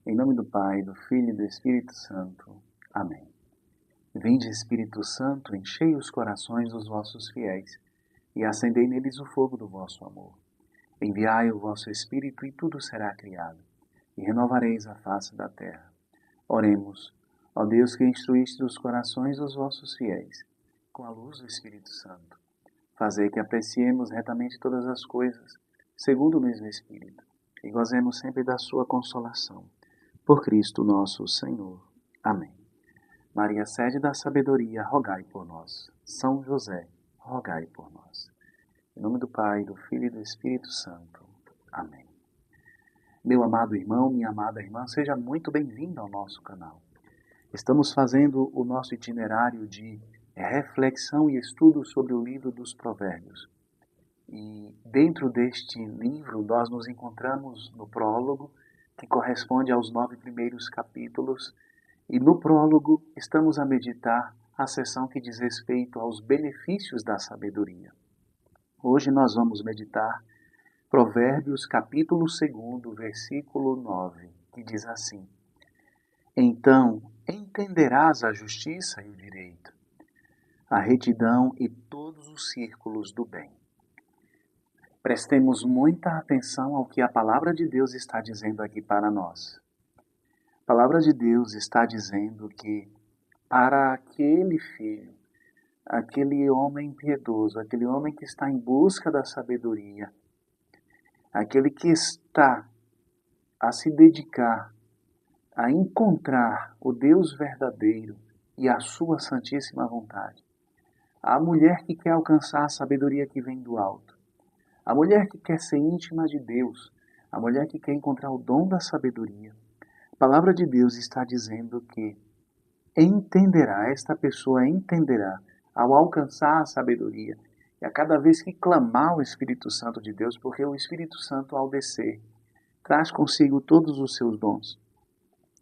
Em nome do Pai, do Filho e do Espírito Santo. Amém. Vinde, Espírito Santo, enchei os corações dos vossos fiéis e acendei neles o fogo do vosso amor. Enviai o vosso Espírito e tudo será criado, e renovareis a face da terra. Oremos, ó Deus que instruíste os corações dos vossos fiéis, com a luz do Espírito Santo. Fazei que apreciemos retamente todas as coisas, segundo o mesmo Espírito, e gozemos sempre da sua consolação. Por Cristo nosso Senhor. Amém. Maria, sede da sabedoria, rogai por nós. São José, rogai por nós. Em nome do Pai, do Filho e do Espírito Santo. Amém. Meu amado irmão, minha amada irmã, seja muito bem-vindo ao nosso canal. Estamos fazendo o nosso itinerário de reflexão e estudo sobre o livro dos Provérbios. E dentro deste livro nós nos encontramos no prólogo, que corresponde aos 9 primeiros capítulos, e no prólogo estamos a meditar a seção que diz respeito aos benefícios da sabedoria. Hoje nós vamos meditar Provérbios capítulo 2, versículo 9, que diz assim: Então entenderás a justiça e o direito, a retidão e todos os círculos do bem. Prestemos muita atenção ao que a palavra de Deus está dizendo aqui para nós. A palavra de Deus está dizendo que para aquele filho, aquele homem piedoso, aquele homem que está em busca da sabedoria, aquele que está a se dedicar a encontrar o Deus verdadeiro e a sua santíssima vontade, a mulher que quer alcançar a sabedoria que vem do alto, a mulher que quer ser íntima de Deus, a mulher que quer encontrar o dom da sabedoria, a palavra de Deus está dizendo que esta pessoa entenderá ao alcançar a sabedoria e a cada vez que clamar o Espírito Santo de Deus, porque o Espírito Santo ao descer traz consigo todos os seus dons.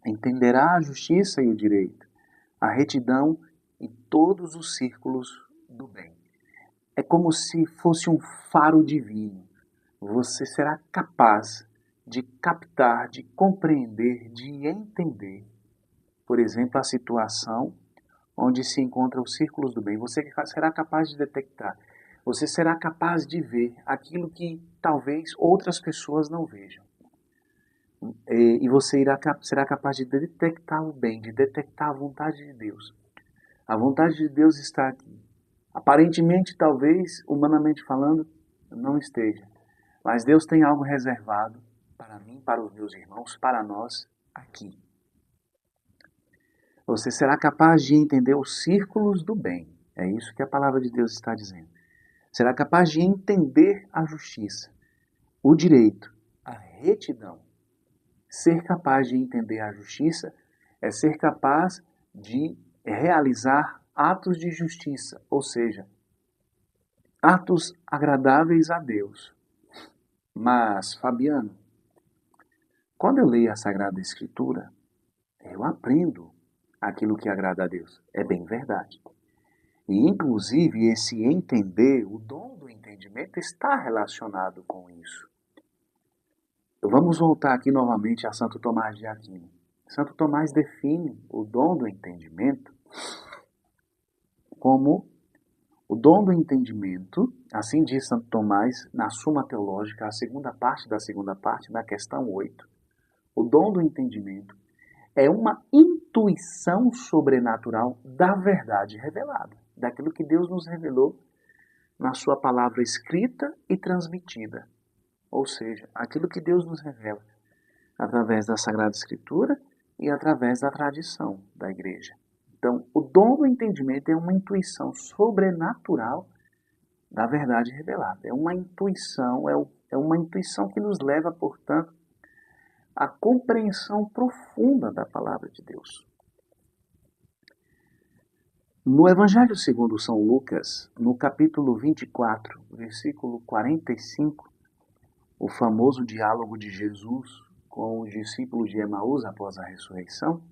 Entenderá a justiça e o direito, a retidão e todos os círculos do bem. É como se fosse um faro divino. Você será capaz de captar, de compreender, de entender, por exemplo, a situação onde se encontram os círculos do bem. Você será capaz de detectar. Você será capaz de ver aquilo que talvez outras pessoas não vejam. E você será capaz de detectar o bem, de detectar a vontade de Deus. A vontade de Deus está aqui. Aparentemente, talvez, humanamente falando, não esteja. Mas Deus tem algo reservado para mim, para os meus irmãos, para nós aqui. Você será capaz de entender os círculos do bem. É isso que a palavra de Deus está dizendo. Será capaz de entender a justiça, o direito, a retidão. Ser capaz de entender a justiça é ser capaz de realizar atos de justiça, ou seja, atos agradáveis a Deus. Mas, Fabiano, quando eu leio a Sagrada Escritura, eu aprendo aquilo que agrada a Deus. É bem verdade. E, inclusive, esse entender, o dom do entendimento, está relacionado com isso. Vamos voltar aqui novamente a Santo Tomás de Aquino. Santo Tomás define o dom do entendimento como o dom do entendimento, assim diz Santo Tomás na Suma Teológica, a segunda parte da segunda parte, na questão 8. O dom do entendimento é uma intuição sobrenatural da verdade revelada, daquilo que Deus nos revelou na sua palavra escrita e transmitida. Ou seja, aquilo que Deus nos revela através da Sagrada Escritura e através da tradição da igreja. Então, o dom do entendimento é uma intuição sobrenatural da verdade revelada. É uma intuição que nos leva, portanto, à compreensão profunda da palavra de Deus. No Evangelho segundo São Lucas, no capítulo 24, versículo 45, o famoso diálogo de Jesus com os discípulos de Emaús após a ressurreição,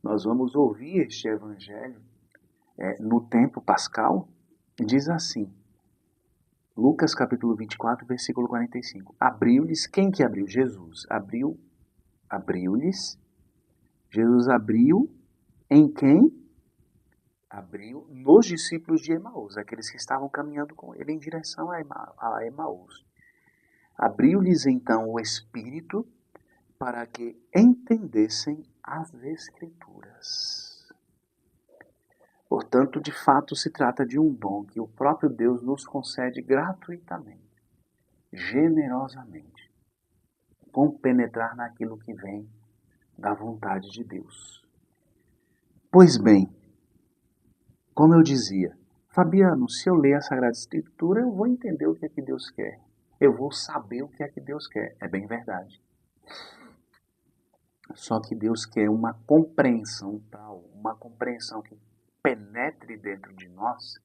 nós vamos ouvir este evangelho no tempo pascal, diz assim, Lucas capítulo 24, versículo 45. Abriu-lhes, quem que abriu? Jesus. Abriu Abriu-lhes. Jesus abriu em quem? Abriu nos discípulos de Emaús, aqueles que estavam caminhando com ele em direção a Emaús. Abriu-lhes então o Espírito para que entendessem as Escrituras. Portanto, de fato, se trata de um dom que o próprio Deus nos concede gratuitamente, generosamente, com penetrar naquilo que vem da vontade de Deus. Pois bem, como eu dizia, Fabiano, se eu ler a Sagrada Escritura, eu vou entender o que é que Deus quer. Eu vou saber o que é que Deus quer. É bem verdade. Só que Deus quer uma compreensão tal, uma compreensão que penetre dentro de nós,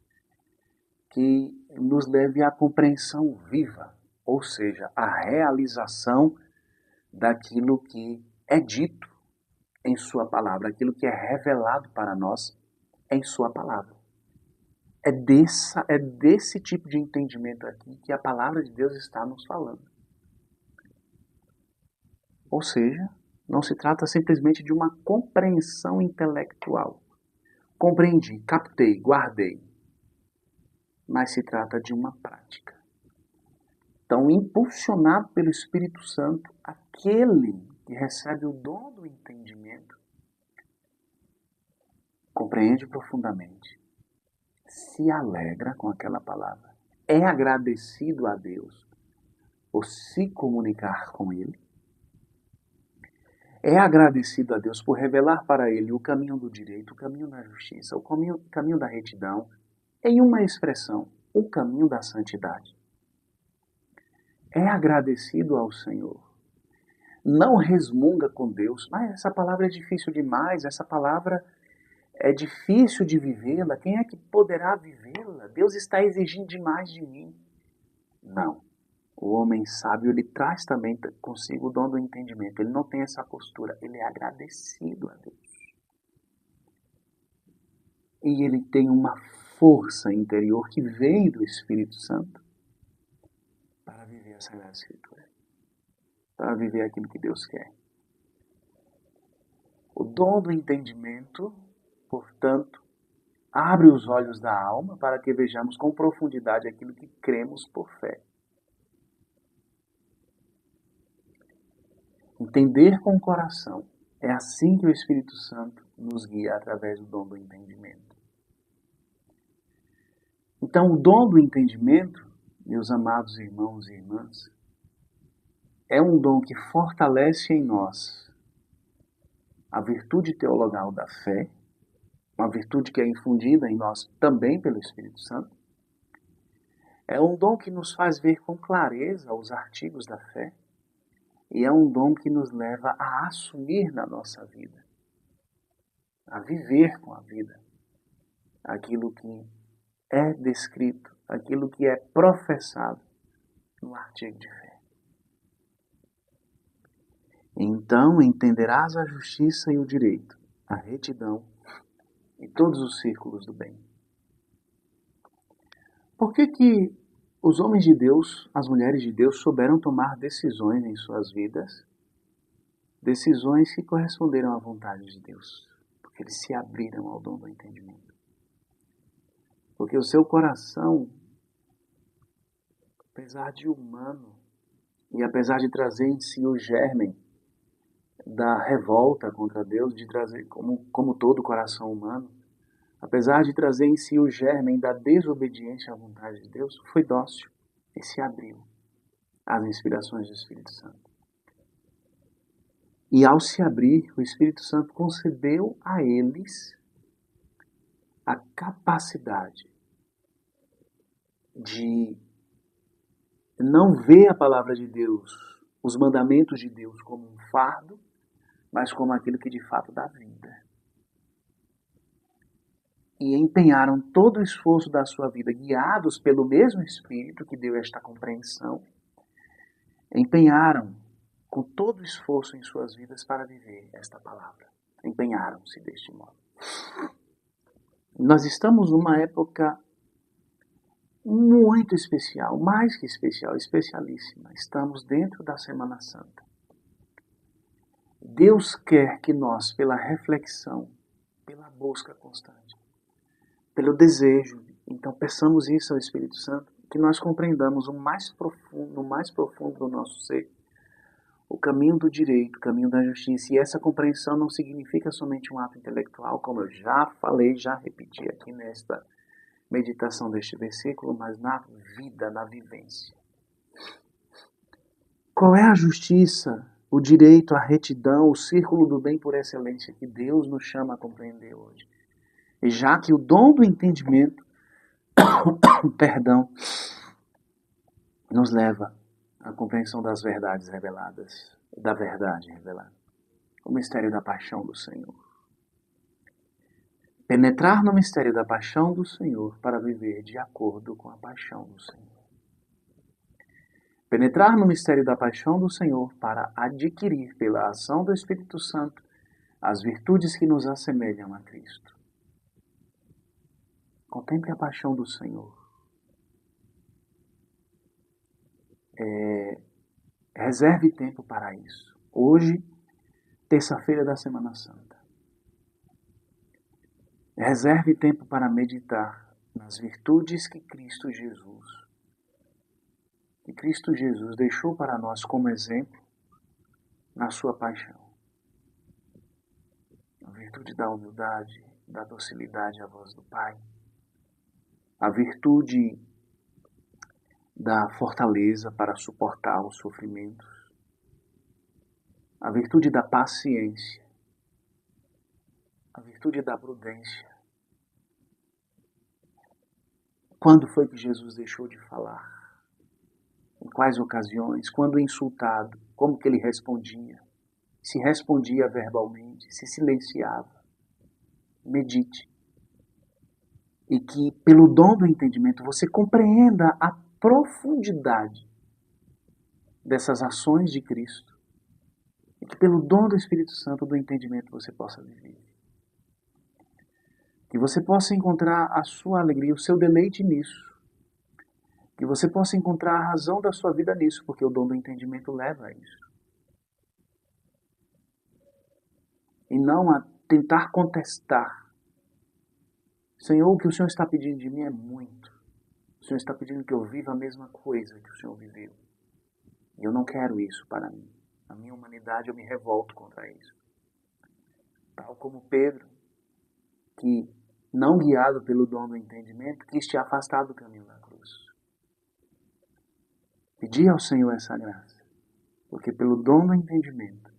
que nos leve à compreensão viva, ou seja, à realização daquilo que é dito em sua palavra, aquilo que é revelado para nós em sua palavra. É desse tipo de entendimento aqui que a palavra de Deus está nos falando. Ou seja, não se trata simplesmente de uma compreensão intelectual. Compreendi, captei, guardei. Mas se trata de uma prática. Então, impulsionado pelo Espírito Santo, aquele que recebe o dom do entendimento, compreende profundamente, se alegra com aquela palavra, é agradecido a Deus por se comunicar com Ele, é agradecido a Deus por revelar para ele o caminho do direito, o caminho da justiça, o caminho da retidão, em uma expressão, o caminho da santidade. É agradecido ao Senhor. Não resmunga com Deus. Mas essa palavra é difícil demais, essa palavra é difícil de vivê-la. Quem é que poderá vivê-la? Deus está exigindo demais de mim. Não. O homem sábio, ele traz também consigo o dom do entendimento. Ele não tem essa postura. Ele é agradecido a Deus. E ele tem uma força interior que vem do Espírito Santo para viver a Sagrada Escritura. Para viver aquilo que Deus quer. O dom do entendimento, portanto, abre os olhos da alma para que vejamos com profundidade aquilo que cremos por fé. Entender com o coração. É assim que o Espírito Santo nos guia através do dom do entendimento. Então, o dom do entendimento, meus amados irmãos e irmãs, é um dom que fortalece em nós a virtude teologal da fé, uma virtude que é infundida em nós também pelo Espírito Santo. É um dom que nos faz ver com clareza os artigos da fé. E é um dom que nos leva a assumir na nossa vida, a viver com a vida, aquilo que é descrito, aquilo que é professado no artigo de fé. Então entenderás a justiça e o direito, a retidão e todos os círculos do bem. Por que os homens de Deus, as mulheres de Deus, souberam tomar decisões em suas vidas? Decisões que corresponderam à vontade de Deus. Porque eles se abriram ao dom do entendimento. Porque o seu coração, apesar de humano, e apesar de trazer em si o germen da revolta contra Deus, de trazer, como todo coração humano, apesar de trazer em si o germen da desobediência à vontade de Deus, foi dócil e se abriu às inspirações do Espírito Santo. E ao se abrir, o Espírito Santo concedeu a eles a capacidade de não ver a palavra de Deus, os mandamentos de Deus como um fardo, mas como aquilo que de fato dá vida. E empenharam todo o esforço da sua vida, guiados pelo mesmo Espírito que deu esta compreensão, empenharam com todo o esforço em suas vidas para viver esta palavra. Empenharam-se deste modo. Nós estamos numa época muito especial, mais que especial, especialíssima. Estamos dentro da Semana Santa. Deus quer que nós, pela reflexão, pela busca constante, pelo desejo, então peçamos isso ao Espírito Santo, que nós compreendamos no mais profundo do nosso ser, o caminho do direito, o caminho da justiça. E essa compreensão não significa somente um ato intelectual, como eu já falei, já repeti aqui nesta meditação deste versículo, mas na vida, na vivência. Qual é a justiça, o direito, a retidão, o círculo do bem por excelência que Deus nos chama a compreender hoje? E já que o dom do entendimento, perdão, nos leva à compreensão das verdades reveladas, da verdade revelada. O mistério da paixão do Senhor. Penetrar no mistério da paixão do Senhor para viver de acordo com a paixão do Senhor. Penetrar no mistério da paixão do Senhor para adquirir pela ação do Espírito Santo as virtudes que nos assemelham a Cristo. Contemple a paixão do Senhor. Reserve tempo para isso. Hoje, terça-feira da Semana Santa. Reserve tempo para meditar nas virtudes que Cristo Jesus deixou para nós como exemplo na sua paixão. A virtude da humildade, da docilidade à voz do Pai. A virtude da fortaleza para suportar os sofrimentos. A virtude da paciência. A virtude da prudência. Quando foi que Jesus deixou de falar? Em quais ocasiões? Quando insultado? Como que ele respondia? Se respondia verbalmente? Se silenciava? Medite. E que pelo dom do entendimento você compreenda a profundidade dessas ações de Cristo. E que pelo dom do Espírito Santo do entendimento você possa viver. Que você possa encontrar a sua alegria, o seu deleite nisso. Que você possa encontrar a razão da sua vida nisso, porque o dom do entendimento leva a isso. E não a tentar contestar. Senhor, o que o Senhor está pedindo de mim é muito. O Senhor está pedindo que eu viva a mesma coisa que o Senhor viveu. E eu não quero isso para mim. Na minha humanidade eu me revolto contra isso. Tal como Pedro, que não guiado pelo dom do entendimento, quis te afastar do caminho da cruz. Pedi ao Senhor essa graça, porque pelo dom do entendimento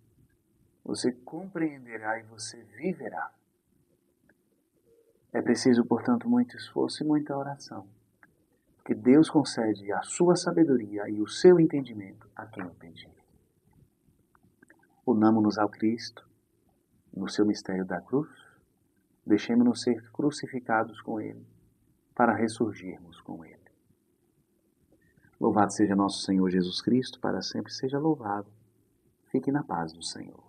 você compreenderá e você viverá. É preciso, portanto, muito esforço e muita oração, porque Deus concede a sua sabedoria e o seu entendimento a quem o pedir. Unamo-nos ao Cristo no seu mistério da cruz, deixemos-nos ser crucificados com Ele, para ressurgirmos com Ele. Louvado seja nosso Senhor Jesus Cristo, para sempre seja louvado. Fique na paz do Senhor.